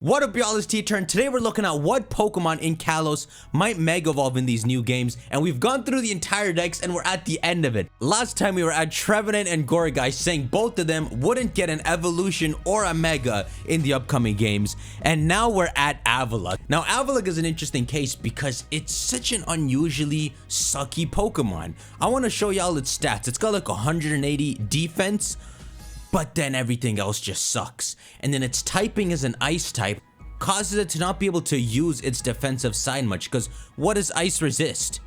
What up, y'all? It's ttarn. Today we're looking at what Pokemon in Kalos might Mega Evolve in these new games, and we've gone through the entire decks and we're at the end of it. Last time we were at Trevenant and Gourgeist, saying both of them wouldn't get an evolution or a Mega in the upcoming games, and now we're at Avalugg. Now Avalugg is an interesting case because it's such an unusually sucky Pokemon. I want to show y'all its stats. It's got like 180 defense, but then everything else just sucks. And then its typing as an ice type causes it to not be able to use its defensive side much, because what does ice resist?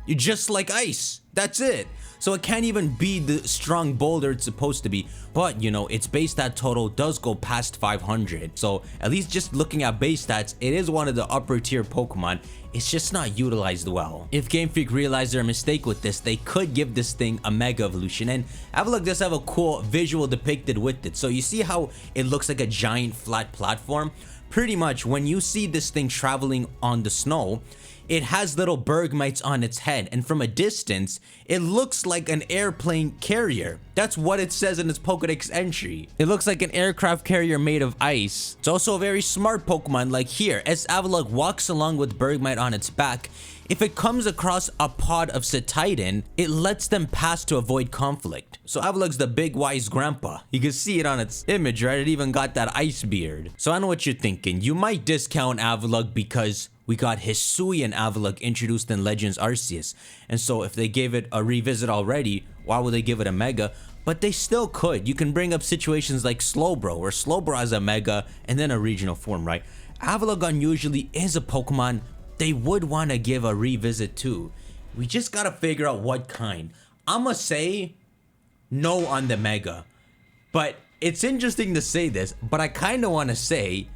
You just like ice, that's it. So it can't even be the strong boulder it's supposed to be. But you know, its base stat total does go past 500. So at least just looking at base stats, it is one of the upper tier Pokemon. It's just not utilized well. If Game Freak realized their mistake with this, they could give this thing a Mega Evolution. And Avalugg does have a cool visual depicted with it. So you see how it looks like a giant flat platform? Pretty much when you see this thing traveling on the snow, it has little Bergmites on its head, and from a distance, it looks like an airplane carrier. That's what it says in its Pokedex entry. It looks like an aircraft carrier made of ice. It's also a very smart Pokemon, like here, as Avalugg walks along with Bergmite on its back, if it comes across a pod of Cetitan, it lets them pass to avoid conflict. So Avalugg's the big wise grandpa. You can see it on its image, right? It even got that ice beard. So I know what you're thinking. You might discount Avalugg because we got Hisuian Avalugg introduced in Legends Arceus. And so if they gave it a revisit already, why would they give it a Mega? But they still could. You can bring up situations like Slowbro, where Slowbro has a Mega and then a regional form, right? Avalugg unusually is a Pokemon they would want to give a revisit to. We just gotta figure out what kind. I'ma say no on the Mega. But it's interesting to say this, but I kinda wanna say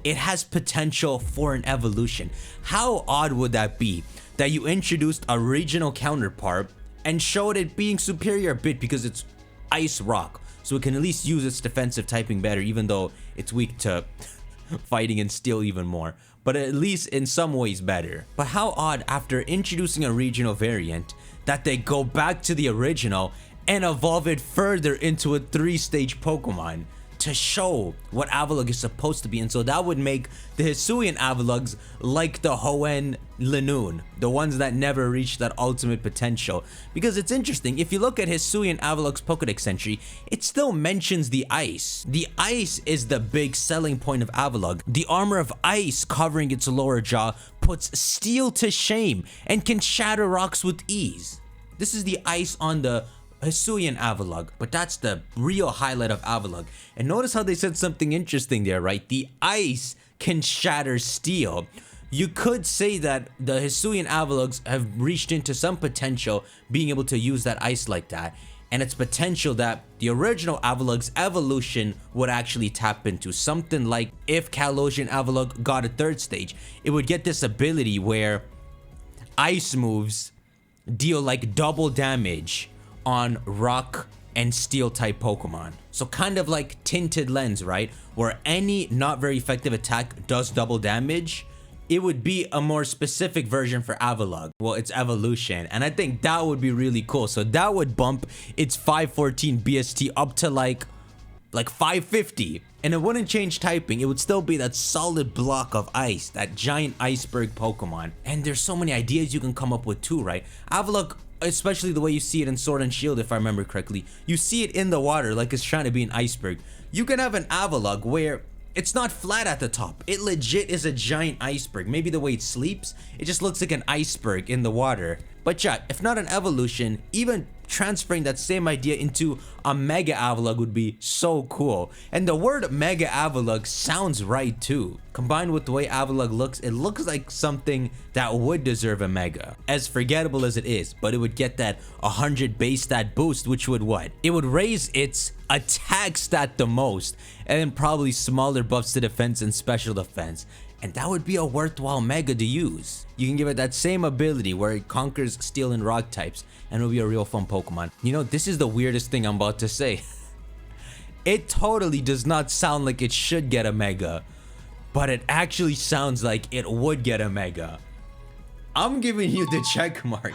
it has potential for an evolution. How odd would that be that you introduced a regional counterpart and showed it being superior a bit because it's ice rock, so it can at least use its defensive typing better, even though it's weak to fighting and steel even more, but at least in some ways better. But how odd, after introducing a regional variant, that they go back to the original and evolve it further into a 3-stage Pokemon to show what Avalugg is supposed to be. And so that would make the Hisuian Avaluggs like the Hoenn Linoon, the ones that never reached that ultimate potential. Because it's interesting, if you look at Hisuian Avalugg's Pokedex entry, it still mentions the ice. The ice is the big selling point of Avalugg. The armor of ice covering its lower jaw puts steel to shame and can shatter rocks with ease. This is the ice on the Hisuian Avalugg, but that's the real highlight of Avalugg. And notice how they said something interesting there, right? The ice can shatter steel. You could say that the Hisuian Avaluggs have reached into some potential being able to use that ice like that, and it's potential that the original Avalugg's evolution would actually tap into. Something like if Kalosian Avalugg got a 3rd stage, it would get this ability where ice moves deal like double damage on rock and steel type Pokemon. So kind of like Tinted Lens, right? Where any not very effective attack does double damage. It would be a more specific version for Avalugg. Well, it's evolution, and I think that would be really cool. So that would bump its 514 BST up to like 550, and it wouldn't change typing. It would still be that solid block of ice, that giant iceberg Pokemon. And there's so many ideas you can come up with too, right? Avalugg, especially the way you see it in Sword and Shield, if I remember correctly, you see it in the water like it's trying to be an iceberg. You can have an Avalugg where it's not flat at the top. It legit is a giant iceberg. Maybe the way it sleeps, it just looks like an iceberg in the water. But yeah, if not an evolution, even transferring that same idea into a Mega Avalugg would be so cool. And the word Mega Avalugg sounds right too. Combined with the way Avalugg looks, it looks like something that would deserve a Mega. As forgettable as it is, but it would get that 100 base stat boost, which would what? It would raise its attack stat the most, and then probably smaller buffs to defense and special defense. And that would be a worthwhile Mega to use. You can give it that same ability where it conquers steel and rock types, and it'll be a real fun Pokemon. You know, this is the weirdest thing I'm about to say. It totally does not sound like it should get a Mega, but it actually sounds like it would get a Mega. I'm giving you the check mark.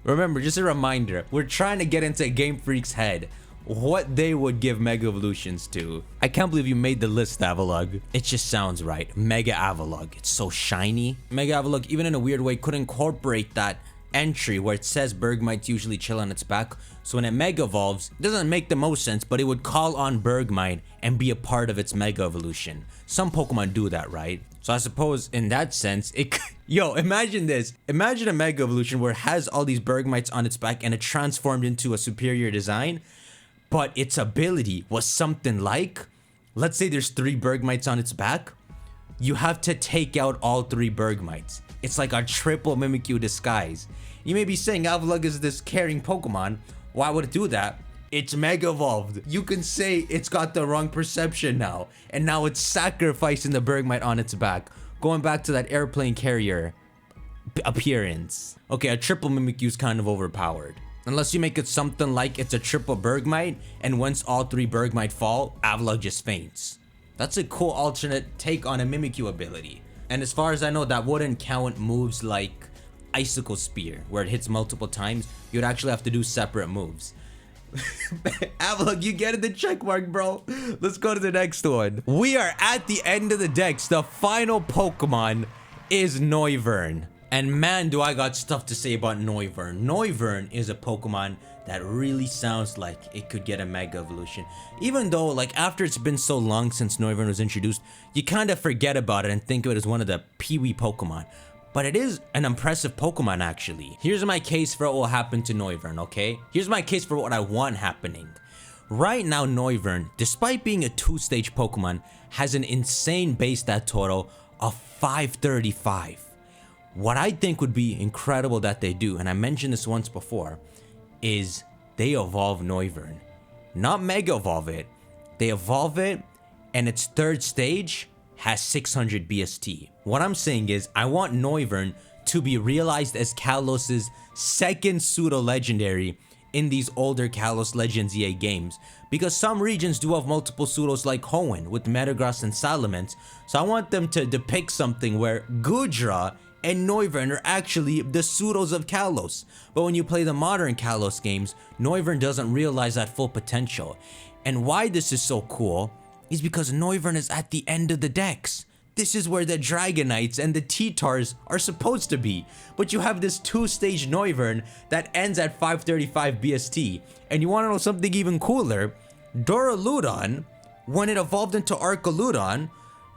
Remember, just a reminder, we're trying to get into Game Freak's head. what they would give Mega Evolutions to. I can't believe you made the list, Avalugg. It just sounds right. Mega Avalugg. It's so shiny. Mega Avalugg, even in a weird way, could incorporate that entry where it says Bergmites usually chill on its back. So when it Mega Evolves, it doesn't make the most sense, but it would call on Bergmite and be a part of its Mega Evolution. Some Pokemon do that, right? So I suppose in that sense, yo, imagine this. Imagine a Mega Evolution where it has all these Bergmites on its back and it transformed into a superior design, but its ability was something like, let's say there's 3 Bergmites on its back. You have to take out all 3 Bergmites. It's like a triple Mimikyu disguise. You may be saying Avalugg is this caring Pokemon. Why would it do that? It's Mega Evolved. You can say it's got the wrong perception now. And now it's sacrificing the Bergmite on its back. Going back to that airplane carrier appearance. Okay, a triple Mimikyu is kind of overpowered. Unless you make it something like it's a triple Bergmite, and once all 3 Bergmite fall, Avalugg just faints. That's a cool alternate take on a Mimikyu ability. And as far as I know, that wouldn't count moves like Icicle Spear, where it hits multiple times. You'd actually have to do separate moves. Avalugg, you get it, the check mark, bro. Let's go to the next one. We are at the end of the decks. The final Pokemon is Noivern. And man, do I got stuff to say about Noivern. Noivern is a Pokemon that really sounds like it could get a Mega Evolution. Even though, like, after it's been so long since Noivern was introduced, you kind of forget about it and think of it as one of the Pee-wee Pokemon. But it is an impressive Pokemon, actually. Here's my case for what will happen to Noivern, okay? Here's my case for what I want happening. Right now, Noivern, despite being a 2-stage Pokemon, has an insane base stat total of 535. What I think would be incredible that they do, and I mentioned this once before, is they evolve Noivern. Not Mega Evolve it. They evolve it, and its 3rd stage has 600 BST. What I'm saying is, I want Noivern to be realized as Kalos's 2nd pseudo legendary in these older Kalos Legends EA games, because some regions do have multiple pseudos like Hoenn with Metagross and Salamence, so I want them to depict something where Goodra and Noivern are actually the pseudos of Kalos. But when you play the modern Kalos games, Noivern doesn't realize that full potential. And why this is so cool is because Noivern is at the end of the decks. This is where the Dragonites and the T-Tars are supposed to be. But you have this 2-stage Noivern that ends at 535 BST. And you want to know something even cooler? Duraludon, when it evolved into Archaludon,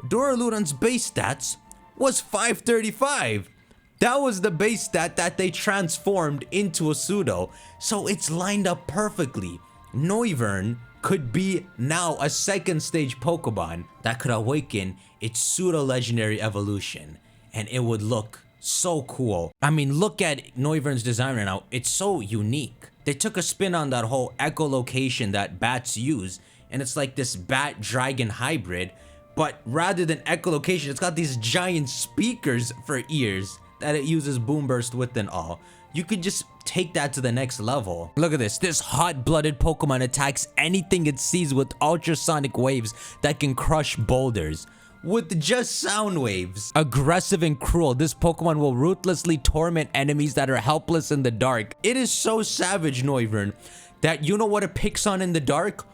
Duraludon's base stats was 535. That was the base stat that they transformed into a pseudo. So it's lined up perfectly. Noivern could be now a 2nd stage Pokemon that could awaken its pseudo legendary evolution, and it would look so cool. I mean, look at Noivern's design right now. It's so unique. They took a spin on that whole echolocation that bats use, and it's like this bat dragon hybrid, but rather than echolocation, it's got these giant speakers for ears that it uses boom burst with and all. You could just take that to the next level. Look at this. This hot-blooded Pokemon attacks anything it sees with ultrasonic waves that can crush boulders. With just sound waves. Aggressive and cruel, this Pokemon will ruthlessly torment enemies that are helpless in the dark. It is so savage, Noivern, that you know what it picks on in the dark?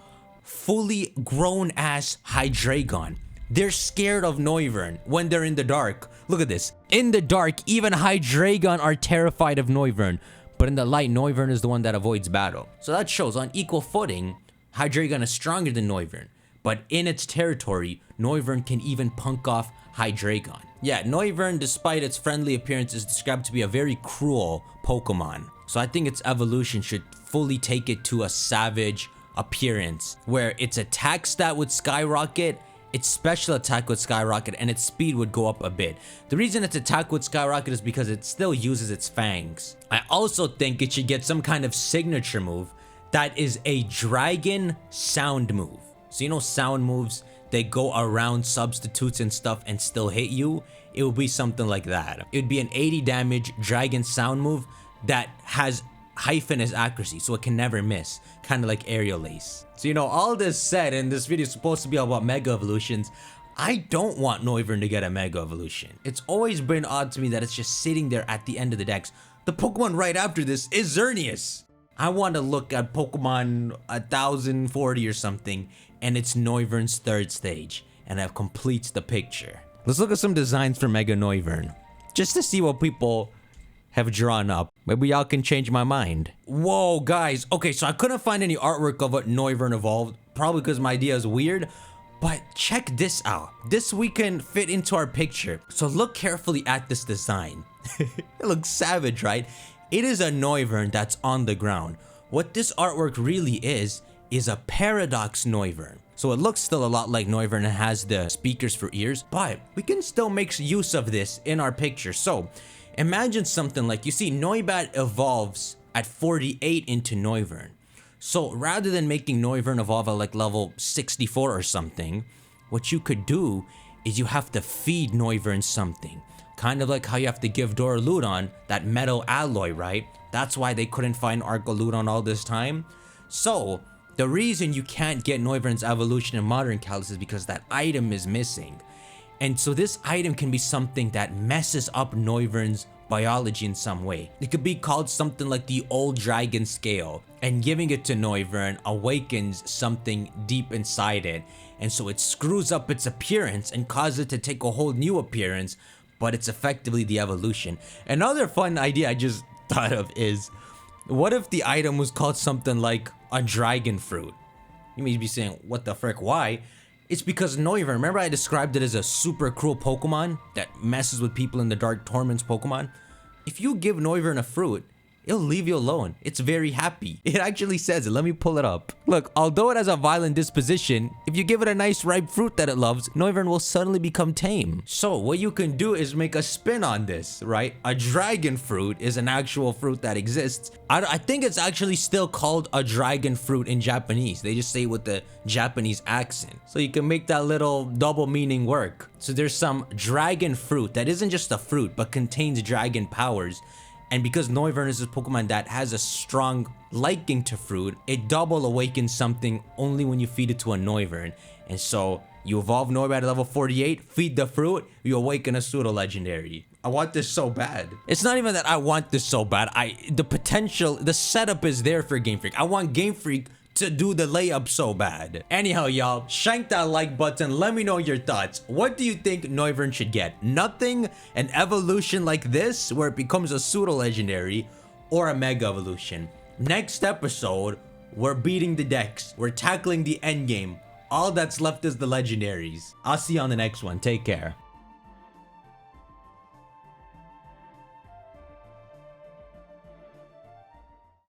Fully grown-ass Hydreigon. They're scared of Noivern when they're in the dark. Look at this. In the dark, even Hydreigon are terrified of Noivern. But in the light, Noivern is the one that avoids battle. So that shows on equal footing, Hydreigon is stronger than Noivern. But in its territory, Noivern can even punk off Hydreigon. Yeah, Noivern, despite its friendly appearance, is described to be a very cruel Pokemon. So I think its evolution should fully take it to a savage appearance, where its attack stat would skyrocket, its special attack would skyrocket, and its speed would go up a bit. The reason its attack would skyrocket is because it still uses its fangs. I also think it should get some kind of signature move that is a dragon sound move. So you know sound moves, they go around substitutes and stuff and still hit you? It would be something like that. It would be an 80 damage dragon sound move that has hyphen as accuracy, so it can never miss, kind of like Aerial Ace. So you know, all this said, and this video is supposed to be about Mega Evolutions, I don't want Noivern to get a Mega Evolution. It's always been odd to me that it's just sitting there at the end of the decks. The Pokemon right after this is Xerneas. I want to look at Pokemon 1040 or something, and it's Noivern's third stage, and I've completes the picture. Let's look at some designs for Mega Noivern, just to see what people have drawn up. Maybe y'all can change my mind. Whoa, guys. Okay, so I couldn't find any artwork of what Noivern evolved, probably because my idea is weird. But check this out. This we can fit into our picture. So look carefully at this design. It looks savage, right? It is a Noivern that's on the ground. What this artwork really is a paradox Noivern. So it looks still a lot like Noivern and has the speakers for ears, but we can still make use of this in our picture. So imagine something like, you see Noibat evolves at 48 into Noivern. So rather than making Noivern evolve at like level 64 or something, what you could do is you have to feed Noivern something. Kind of like how you have to give Doraludon that metal alloy, right? That's why they couldn't find Arcaludon all this time. So the reason you can't get Noivern's evolution in modern Kalos is because that item is missing. And so this item can be something that messes up Noivern's biology in some way. It could be called something like the old dragon scale, and giving it to Noivern awakens something deep inside it, and so it screws up its appearance and causes it to take a whole new appearance, but it's effectively the evolution. Another fun idea I just thought of is, what if the item was called something like a dragon fruit? You may be saying, what the frick, why? It's because Noivern, remember I described it as a super cruel Pokemon that messes with people in the Dark Torments Pokemon? If you give Noivern a fruit, it'll leave you alone. It's very happy. It actually says it. Let me pull it up. Look, although it has a violent disposition, if you give it a nice ripe fruit that it loves, Noivern will suddenly become tame. So what you can do is make a spin on this, right? A dragon fruit is an actual fruit that exists. I think it's actually still called a dragon fruit in Japanese. They just say it with the Japanese accent. So you can make that little double meaning work. So there's some dragon fruit that isn't just a fruit, but contains dragon powers. And because Noivern is a Pokemon that has a strong liking to fruit, it double awakens something only when you feed it to a Noivern. And so you evolve Noivern at level 48, feed the fruit, you awaken a Pseudo Legendary. I want this so bad. It's not even that I want this so bad. The potential, the setup is there for Game Freak. I want Game Freak to do the layup so bad. Anyhow, y'all, shank that like button. Let me know your thoughts. What do you think Noivern should get? Nothing? An evolution like this where it becomes a Pseudo Legendary, or a Mega Evolution? Next episode, we're beating the decks. We're tackling the end game. All that's left is the legendaries. I'll see you on the next one. Take care.